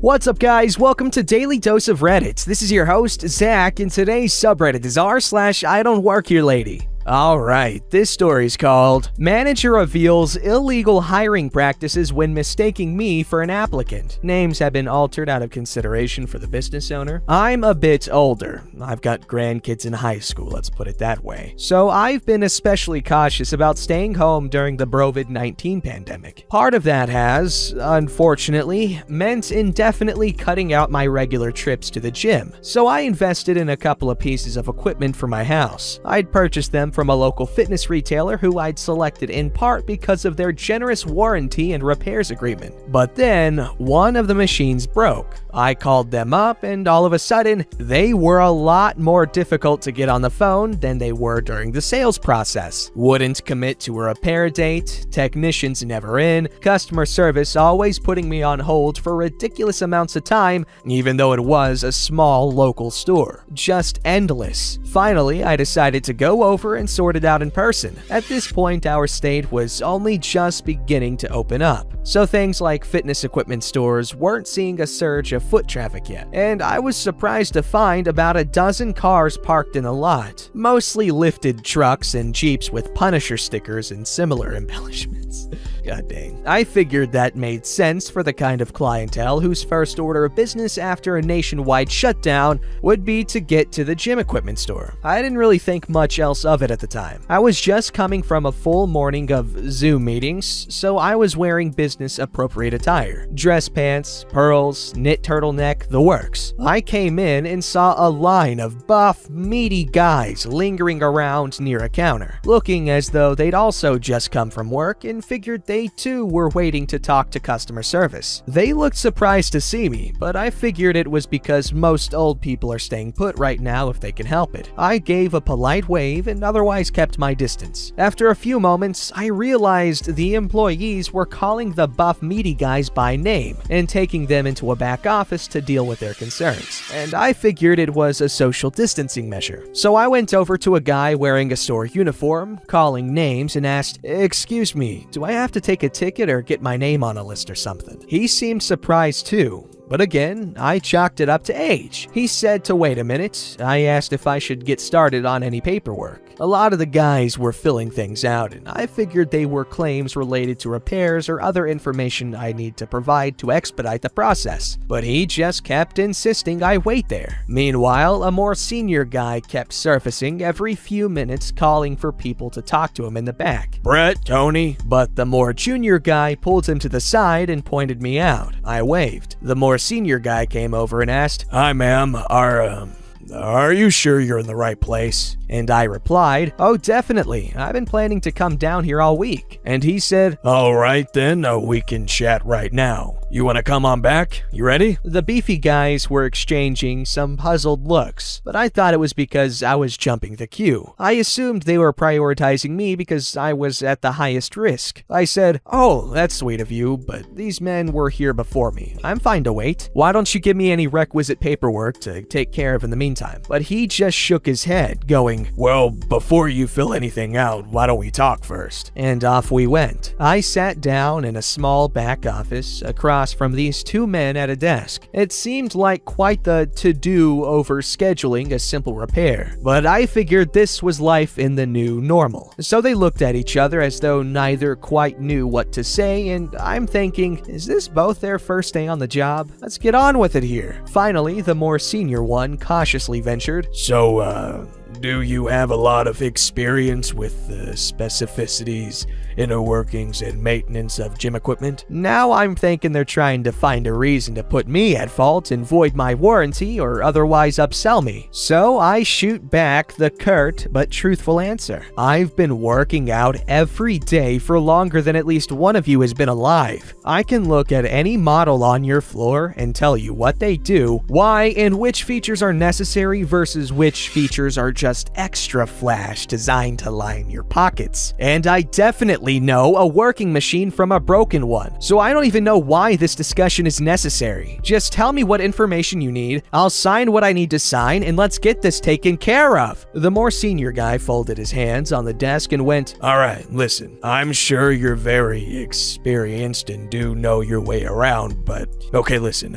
What's up, guys? Welcome to Daily Dose of Reddit. This is your host, Zach, and today's subreddit is r/IDontWorkHereLady. Alright, this story is called Manager Reveals Illegal Hiring Practices When Mistaking Me for an Applicant. Names have been altered out of consideration for the business owner. I'm a bit older. I've got grandkids in high school, let's put it that way. So I've been especially cautious about staying home during the COVID-19 pandemic. Part of that has, unfortunately, meant indefinitely cutting out my regular trips to the gym. So I invested in a couple of pieces of equipment for my house. I'd purchased them from a local fitness retailer who I'd selected in part because of their generous warranty and repairs agreement. But then, one of the machines broke. I called them up and all of a sudden, they were a lot more difficult to get on the phone than they were during the sales process. Wouldn't commit to a repair date, technicians never in, customer service always putting me on hold for ridiculous amounts of time, even though it was a small local store. Just endless. Finally, I decided to go over and sort it out in person. At this point, our state was only just beginning to open up, so things like fitness equipment stores weren't seeing a surge of foot traffic yet, and I was surprised to find about a dozen cars parked in the lot, mostly lifted trucks and Jeeps with Punisher stickers and similar embellishments. God dang. I figured that made sense for the kind of clientele whose first order of business after a nationwide shutdown would be to get to the gym equipment store. I didn't really think much else of it at the time. I was just coming from a full morning of Zoom meetings, so I was wearing business appropriate attire. Dress pants, pearls, knit turtleneck, the works. I came in and saw a line of buff, meaty guys lingering around near a counter, looking as though they'd also just come from work and figured they too were waiting to talk to customer service. They looked surprised to see me, but I figured it was because most old people are staying put right now if they can help it. I gave a polite wave and otherwise kept my distance. After a few moments, I realized the employees were calling the buff meaty guys by name and taking them into a back office to deal with their concerns, and I figured it was a social distancing measure. So I went over to a guy wearing a store uniform, calling names, and asked, "Excuse me, do I have to take a ticket or get my name on a list or something?" He seemed surprised too. But again, I chalked it up to age. He said to wait a minute. I asked if I should get started on any paperwork. A lot of the guys were filling things out, and I figured they were claims related to repairs or other information I need to provide to expedite the process. But he just kept insisting I wait there. Meanwhile, a more senior guy kept surfacing every few minutes, calling for people to talk to him in the back. "Brett, Tony." But the more junior guy pulled him to the side and pointed me out. I waved. The more senior guy came over and asked, "Hi, ma'am, are you sure you're in the right place?" And I replied, "Oh, definitely. I've been planning to come down here all week." And he said, "All right then, we can chat right now. You want to come on back? You ready?" The beefy guys were exchanging some puzzled looks, but I thought it was because I was jumping the queue. I assumed they were prioritizing me because I was at the highest risk. I said, "Oh, that's sweet of you, but these men were here before me. I'm fine to wait. Why don't you give me any requisite paperwork to take care of in the meantime?" But he just shook his head, going, "Well, before you fill anything out, why don't we talk first?" And off we went. I sat down in a small back office across from these two men at a desk. It seemed like quite the to-do over scheduling a simple repair, but I figured this was life in the new normal. So they looked at each other as though neither quite knew what to say, and I'm thinking, is this both their first day on the job? Let's get on with it here. Finally, the more senior one cautiously ventured, "So, do you have a lot of experience with the specificities, inner workings, and maintenance of gym equipment?" Now I'm thinking they're trying to find a reason to put me at fault and void my warranty or otherwise upsell me. So I shoot back the curt but truthful answer. "I've been working out every day for longer than at least one of you has been alive. I can look at any model on your floor and tell you what they do, why, and which features are necessary versus which features are just just extra flash designed to line your pockets. And I definitely know a working machine from a broken one, so I don't even know why this discussion is necessary. Just tell me what information you need, I'll sign what I need to sign, and let's get this taken care of. The more senior guy folded his hands on the desk and went, "All right, listen, I'm sure you're very experienced and do know your way around, but okay, listen,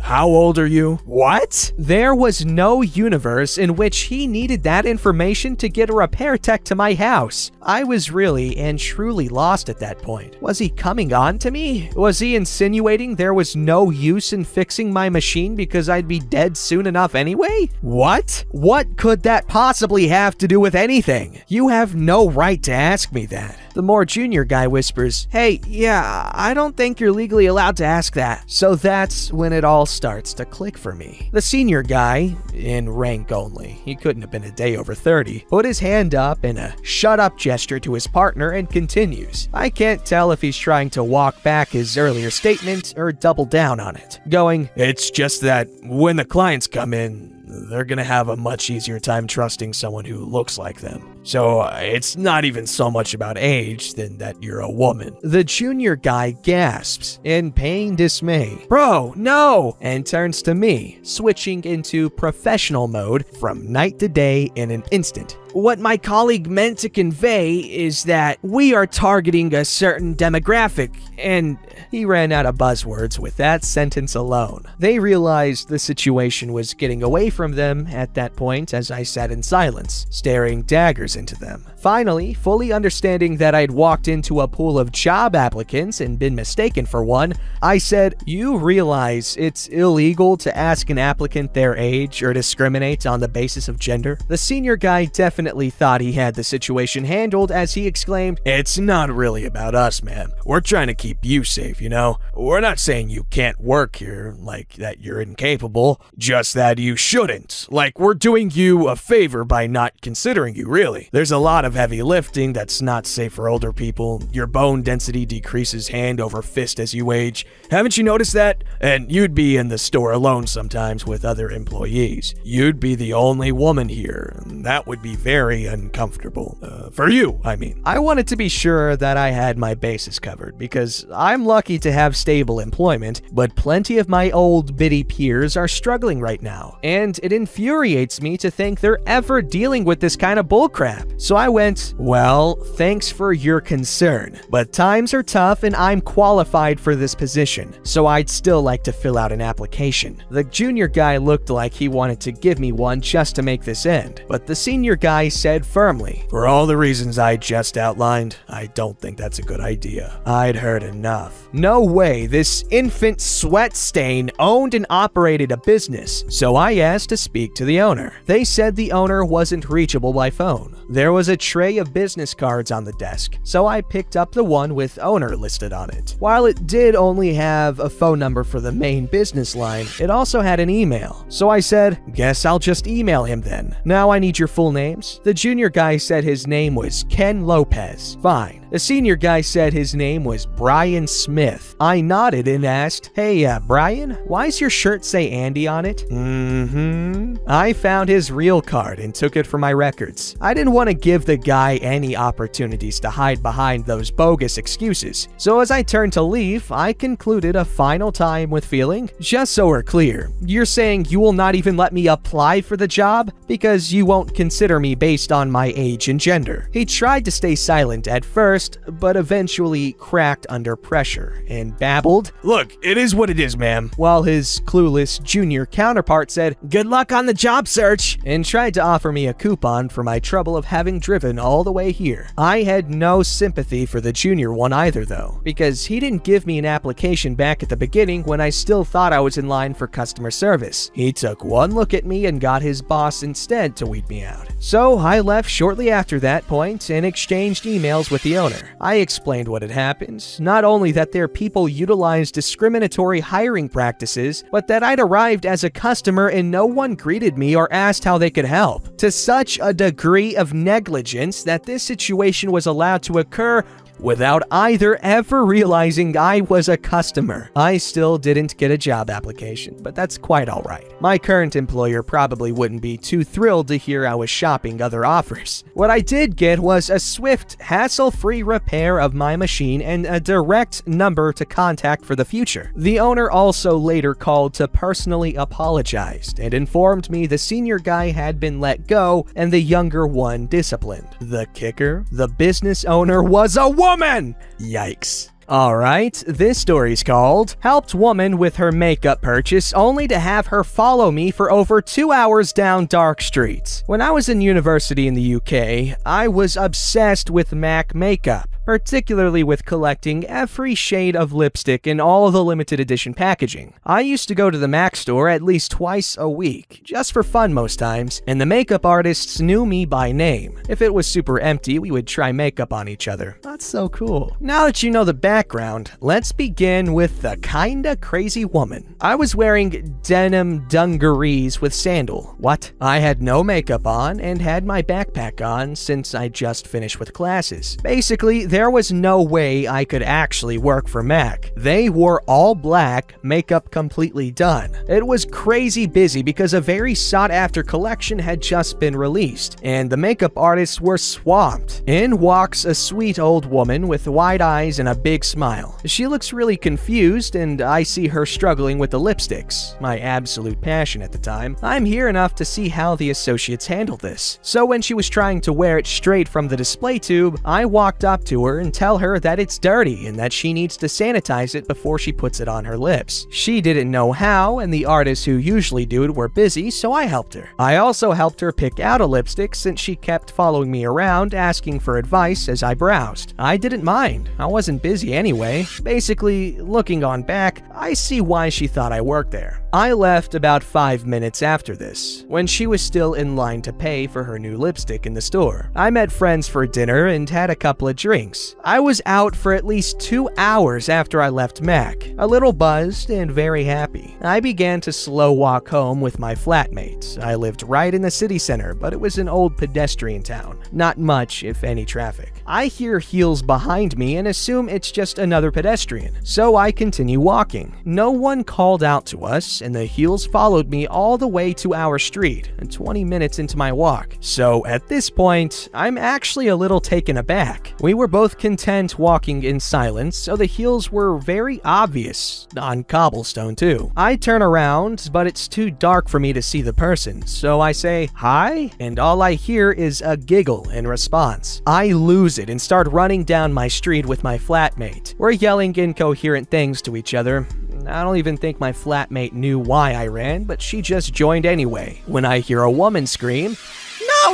how old are you?" What? There was no universe in which he needed that information to get a repair tech to my house. I was really and truly lost at that point. Was he coming on to me? Was he insinuating there was no use in fixing my machine because I'd be dead soon enough anyway? What? What could that possibly have to do with anything? You have no right to ask me that. The more junior guy whispers, "Hey, yeah, I don't think you're legally allowed to ask that." So that's when it all starts to click for me. The senior guy, in rank only, he couldn't have been a day over 30, put his hand up in a shut up gesture to his partner and continues. I can't tell if he's trying to walk back his earlier statement or double down on it, going, "It's just that when the clients come in, they're gonna have a much easier time trusting someone who looks like them. So it's not even so much about age than that you're a woman." The junior guy gasps in pain dismay. "Bro, no!" and turns to me, switching into professional mode from night to day in an instant. "What my colleague meant to convey is that we are targeting a certain demographic," and he ran out of buzzwords with that sentence alone. They realized the situation was getting away from them at that point as I sat in silence, staring daggers into them. Finally, fully understanding that I'd walked into a pool of job applicants and been mistaken for one, I said, "You realize it's illegal to ask an applicant their age or discriminate on the basis of gender?" The senior guy definitely thought he had the situation handled as he exclaimed, "It's not really about us, ma'am. We're trying to keep you safe, you know? We're not saying you can't work here, like that you're incapable, just that you shouldn't. Like, we're doing you a favor by not considering you, really. There's a lot of heavy lifting that's not safe for older people. Your bone density decreases hand over fist as you age. Haven't you noticed that? And you'd be in the store alone sometimes with other employees. You'd be the only woman here. That would be very uncomfortable. For you, I mean." I wanted to be sure that I had my bases covered because I'm lucky to have stable employment, but plenty of my old bitty peers are struggling right now, and it infuriates me to think they're ever dealing with this kind of bullcrap. So I went, "Well, thanks for your concern, but times are tough and I'm qualified for this position, so I'd still like to fill out an application." The junior guy looked like he wanted to give me one just to make this end, but the senior guy said firmly, "For all the reasons I just outlined, I don't think that's a good idea. I'd heard enough. No way this infant sweat stain owned and operated a business, so I asked to speak to the owner. They said the owner wasn't reachable by phone. There was a tray of business cards on the desk, so I picked up the one with owner listed on it. While it did only have a phone number for the main business line, it also had an email. So I said, "Guess I'll just email him then. Now I need your full names." The junior guy said his name was Ken Lopez. Fine. The senior guy said his name was Brian Smith. I nodded and asked, "Hey, Brian, why's your shirt say Andy on it?" I found his real card and took it for my records. I didn't want to give the guy any opportunities to hide behind those bogus excuses. So as I turned to leave, I concluded a final time with feeling, "Just so we're clear, you're saying you will not even let me apply for the job because you won't consider me based on my age and gender." He tried to stay silent at first, but eventually cracked under pressure and babbled, "Look, it is what it is, ma'am," while his clueless junior counterpart said, "Good luck on the job search," and tried to offer me a coupon for my trouble of having driven all the way here. I had no sympathy for the junior one either though, because he didn't give me an application back at the beginning when I still thought I was in line for customer service. He took one look at me and got his boss instead to weed me out. So I left shortly after that point and exchanged emails with the owner. I explained what had happened, not only that their people utilized discriminatory hiring practices, but that I'd arrived as a customer and no one greeted me or asked how they could help, to such a degree of negligence that this situation was allowed to occur without either ever realizing I was a customer. I still didn't get a job application, but that's quite alright. My current employer probably wouldn't be too thrilled to hear I was shopping other offers. What I did get was a swift, hassle-free repair of my machine and a direct number to contact for the future. The owner also later called to personally apologize and informed me the senior guy had been let go and the younger one disciplined. The kicker? The business owner was a woman! Yikes. Alright, this story's called Helped Woman with Her Makeup Purchase Only to Have Her Follow Me for Over 2 Hours Down Dark Streets. When I was in university in the UK, I was obsessed with MAC makeup, particularly with collecting every shade of lipstick in all of the limited edition packaging. I used to go to the MAC store at least twice a week, just for fun most times, and the makeup artists knew me by name. If it was super empty, we would try makeup on each other. That's so cool. Now that you know the background, let's begin with the kinda crazy woman. I was wearing denim dungarees with sandal. What? I had no makeup on and had my backpack on since I just finished with classes. Basically, there was no way I could actually work for MAC. They wore all black, makeup completely done. It was crazy busy because a very sought-after collection had just been released, and the makeup artists were swamped. In walks a sweet old woman with wide eyes and a big smile. She looks really confused, and I see her struggling with the lipsticks, my absolute passion at the time. I'm here enough to see how the associates handle this. So when she was trying to wear it straight from the display tube, I walked up to her and tell her that it's dirty and that she needs to sanitize it before she puts it on her lips. She didn't know how, and the artists who usually do it were busy, so I helped her. I also helped her pick out a lipstick since she kept following me around asking for advice as I browsed. I didn't mind. I wasn't busy anyway. Basically, looking on back, I see why she thought I worked there. I left about 5 minutes after this, when she was still in line to pay for her new lipstick in the store. I met friends for dinner and had a couple of drinks. I was out for at least 2 hours after I left MAC, a little buzzed and very happy. I began to slow walk home with my flatmates. I lived right in the city center, but it was an old pedestrian town. Not much, if any, traffic. I hear heels behind me and assume it's just another pedestrian, so I continue walking. No one called out to us, and the heels followed me all the way to our street, 20 minutes into my walk. So at this point, I'm actually a little taken aback. We were both content walking in silence, so the heels were very obvious, on cobblestone too. I turn around, but it's too dark for me to see the person, so I say, "Hi?" and all I hear is a giggle in response. I lose it and start running down my street with my flatmate. We're yelling incoherent things to each other. I don't even think my flatmate knew why I ran, but she just joined anyway. When I hear a woman scream,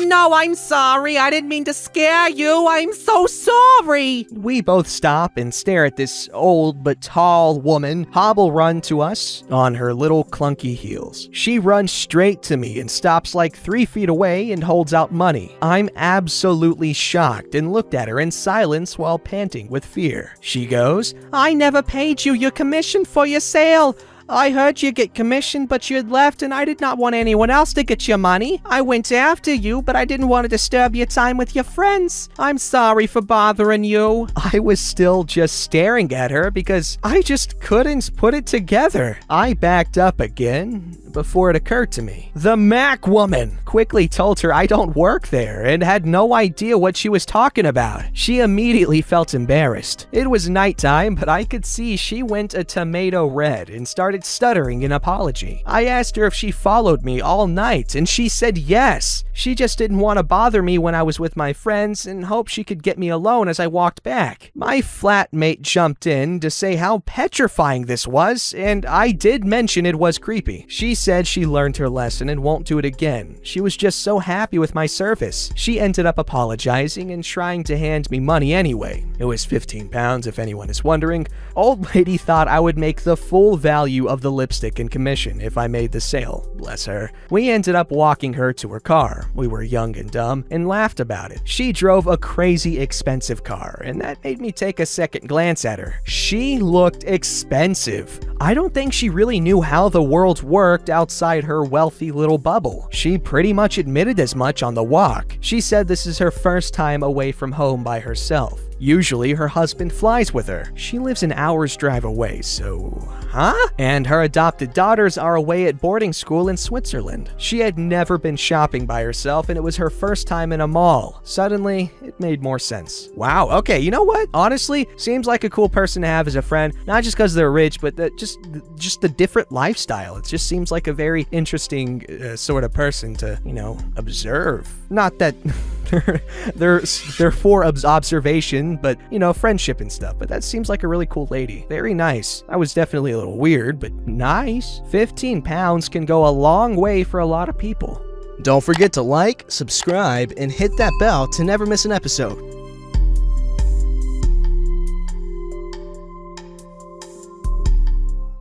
No, I'm sorry. I didn't mean to scare you. I'm so sorry. we both stop and stare at this old but tall woman hobble run to us on her little clunky heels. She runs straight to me and stops like 3 feet away and holds out money. I'm absolutely shocked and looked at her in silence while panting with fear. She goes, I never paid you your commission for your sale. I heard you get commission, but you had left and I did not want anyone else to get your money. I went after you, but I didn't want to disturb your time with your friends. I'm sorry for bothering you. I was still just staring at her because I just couldn't put it together. I backed up again before it occurred to me. The MAC woman quickly told her I don't work there and had no idea what she was talking about. She immediately felt embarrassed. It was nighttime, but I could see she went a tomato red and started stuttering in apology. I asked her if she followed me all night, and she said yes. She just didn't want to bother me when I was with my friends and hoped she could get me alone as I walked back. My flatmate jumped in to say how petrifying this was, and I did mention it was creepy. She said she learned her lesson and won't do it again. She was just so happy with my service. She ended up apologizing and trying to hand me money anyway. It was 15 pounds if anyone is wondering. Old lady thought I would make the full value of the lipstick in commission if I made the sale. Bless her. We ended up walking her to her car. We were young and dumb and laughed about it. She drove a crazy expensive car, and that made me take a second glance at her. She looked expensive. I don't think she really knew how the world worked outside her wealthy little bubble. She pretty much admitted as much on the walk. She said this is her first time away from home by herself. Usually, her husband flies with her. She lives an hour's drive away, so... Huh? And her adopted daughters are away at boarding school in Switzerland. She had never been shopping by herself, and it was her first time in a mall. Suddenly, it made more sense. Wow, okay, you know what? Honestly, seems like a cool person to have as a friend, not just because they're rich, but just the different lifestyle. It just seems like a very interesting sort of person to, observe. Not that they're for observation, but, friendship and stuff. But that seems like a really cool lady. Very nice. I was definitely a little weird, but nice. 15 pounds can go a long way for a lot of people. Don't forget to like, subscribe, and hit that bell to never miss an episode.